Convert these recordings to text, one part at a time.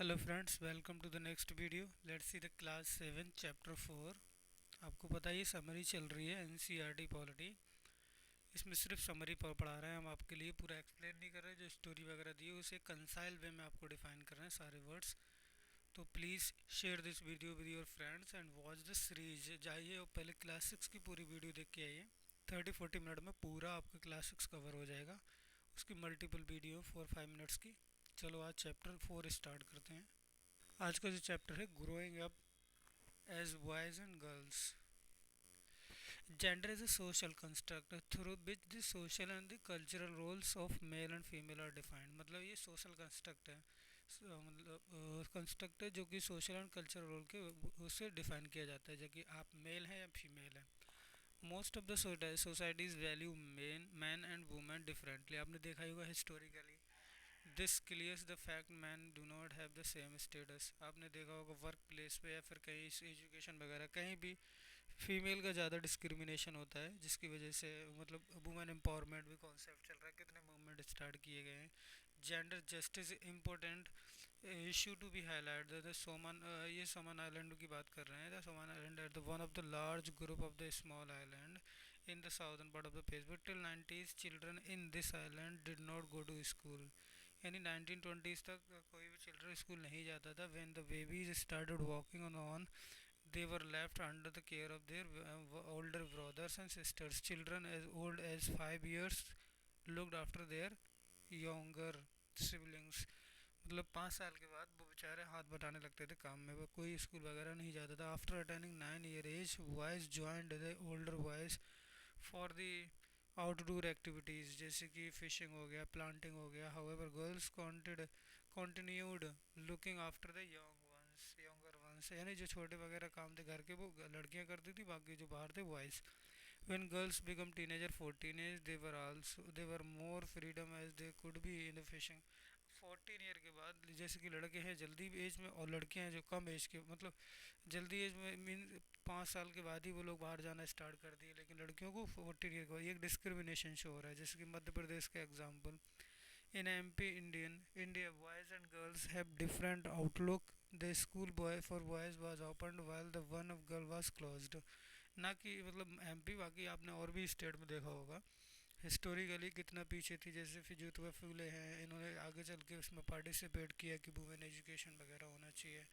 Hello friends, welcome to the next video. Let's see the class 7 chapter 4। आपको पता है ये समरी चल रही है एनसीईआरटी पॉलिटी। इसमें सिर्फ समरी पढ़ा रहे हैं हम, आपके लिए पूरा एक्सप्लेन नहीं कर रहे। जो स्टोरी वगैरह दी है उसे कंसाइल वे में आपको डिफाइन कर रहे हैं सारे वर्ड्स। तो please share this video with your friends and watch the series. जाइए और पहले क्लास 6 की पूरी वीडियो देख के आइए। 30-40 मिनट में पूरा आपका क्लास 6 कवर हो जाएगा। उसकी मल्टीपल वीडियो 4-5 मिनट्स की। चलो आज चैप्टर 4 स्टार्ट करते हैं। आज का जो चैप्टर है growing up as boys and girls. Gender is a social construct through which the social and the cultural roles of male and female are defined. मतलब ये सोशल कंस्ट्रक्ट है, मतलब कंस्ट्रक्ट है जो कि सोशल एंड कल्चरल रोल के उससे define किया जाता है, जो कि आप मेल हैं या फीमेल हैं। Most of the societies value man and women differently. आपने देखा ही होगा historically. This clears the fact man do not have the same status. आपने देखा होगा वर्क प्लेस पे या फिर कहीं एजुकेशन वगैरह कहीं भी फीमेल का ज़्यादा डिस्क्रिमिनेशन होता है, जिसकी वजह से मतलब वुमेन एम्पावरमेंट भी कॉन्सेप्ट चल रहा है, कितने मूवमेंट स्टार्ट किए गए हैं। Gender justice important issue to be highlight the Samoan. ये सोमन आइलैंड की बात कर रहे हैं। The Samoan island at the one of the large group of the small island in the southern part of the Pacific till 90s children in this island did not go to school. यानी 1920s तक कोई भी children school नहीं जाता था। When the babies started walking on they were left under the care of their older brothers and sisters. Children as old as 5 years looked after their younger siblings. मतलब 5 साल के बाद वो बेचारे हाथ बटाने लगते थे काम में। वो कोई स्कूल वगैरह नहीं जाता था। After attending 9 year age boys joined the older boys for the outdoor activities, जैसे कि फिशिंग हो गया, प्लांटिंग हो गया। However girls continued looking after the younger ones. यानी जो छोटे वगैरह काम थे घर के वो लड़कियां करती थी, बाकी जो बाहर थे boys. When girls become teenager 14 age they were more freedom as they could be in the fishing। 14 year के बाद जैसे कि लड़के हैं जल्दी एज में और लड़कियां हैं जो कम एज के, मतलब जल्दी एज में मीन 5 साल के बाद ही वो लोग बाहर जाना स्टार्ट कर दिए। लेकिन लड़कियों को 14 ईयर के बाद एक डिस्क्रिमिनेशन शो हो रहा है, जैसे कि मध्य प्रदेश का example. In MP India, boys and girls have different outlook. The school boy for boys was opened while the one of girl was closed। ना कि मतलब एमपी, बाकी आपने और भी स्टेट में देखा होगा हिस्टोरिकली कितना पीछे थी। जैसे फिजूतवा फूले हैं, इन्होंने आगे चल के उसमें पार्टिसिपेट किया कि वुमेन एजुकेशन वगैरह होना चाहिए।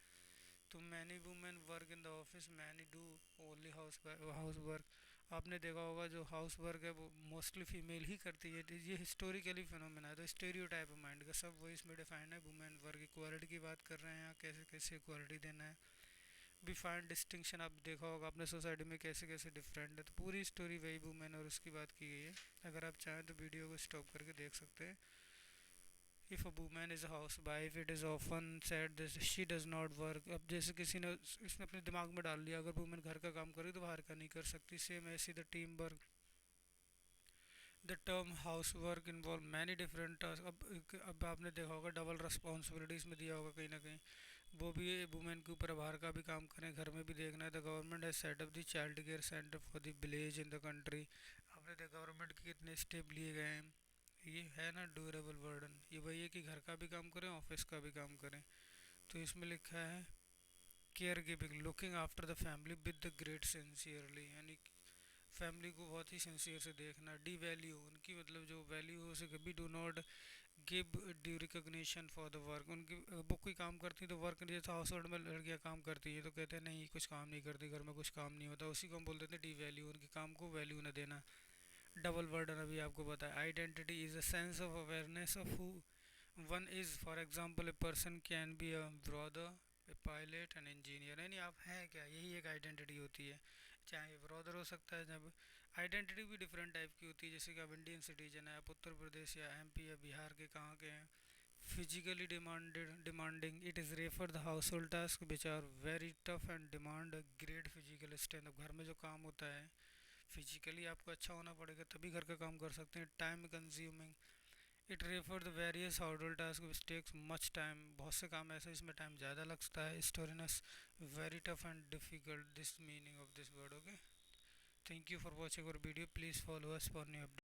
तो many women work in the office, many do only house work. आपने देखा होगा जो हाउस वर्क है वो मोस्टली फीमेल ही करती है। तो ये हिस्टोरिकली फिनोमेना है। तो स्टेरियोटाइप माइंड का सब वो इसमें डिफाइंड है। वुमेन वर्क इक्वालिटी की बात कर रहे हैं यहाँ, कैसे कैसे इक्वालिटी देना है। भी फाइन डिस्टिंक्शन आप देखा होगा अपने सोसाइटी में कैसे कैसे डिफरेंट है। तो पूरी स्टोरी वही वुमेन और उसकी बात की गई है। अगर आप चाहें तो वीडियो को स्टॉप करके देख सकते हैं। If a women is a house wife it is often said this she does not work. अब जैसे किसी ने इसने अपने दिमाग में डाल लिया अगर वुमेन घर का काम करे तो बाहर का नहीं कर सकती। सेम ऐसी the team work. The term house work involve many different task. अब आपने देखा होगा डबल रिस्पॉन्सिबिलिटीज में दिया होगा कहीं ना कहीं। वो भी वुमेन के ऊपर बाहर का भी काम करें, घर में भी देखना है। The government has set up the child care centre for the village in the country. आपने देखा गवर्नमेंट के कितने स्टेप लिए गए हैं। ये है ना ड्यूरेबल बर्डन। ये वही है कि घर का भी काम करें, ऑफिस का भी काम करें। तो इसमें लिखा है care giving looking after the family with the great sincerely. यानी फैमिली को बहुत ही सिंसियर से देखना। डी वैल्यू उनकी, मतलब जो वैल्यू हो उसे कभी do not give due recognition for the work. उनकी वो कोई काम करती है तो वर्क, जैसे हाउस होल्ड में लड़कियां काम करती है तो कहते हैं नहीं कुछ काम नहीं करती, घर में कुछ काम नहीं होता, उसी को हम बोल देते हैं डी वैल्यू। उनके काम को वैल्यू न देना। डबल वर्डन अभी आपको बताया। Identity is a sense of awareness of who one is. For example a person can be a brother, A pilot and engineer. यानी आप हैं क्या, यही एक आइडेंटिटी होती है। चाहे ब्रदर हो सकता है। जब आइडेंटिटी भी डिफरेंट टाइप की होती है, जैसे कि आप इंडियन सिटीजन है, आप उत्तर प्रदेश या एमपी या बिहार के कहाँ के हैं। Physically demanding it is refer the household task which are very tough and demand great physical strength. अब घर में जो काम होता है फिजिकली आपको अच्छा होना पड़ेगा तभी घर का काम कर सकते हैं। Time consuming it refer the various household task which takes much time. बहुत से काम ऐसे इसमें टाइम ज़्यादा लगता है। Strenuous very tough and difficult, this meaning of this word. Okay, thank you for watching our video. Please follow us for new update.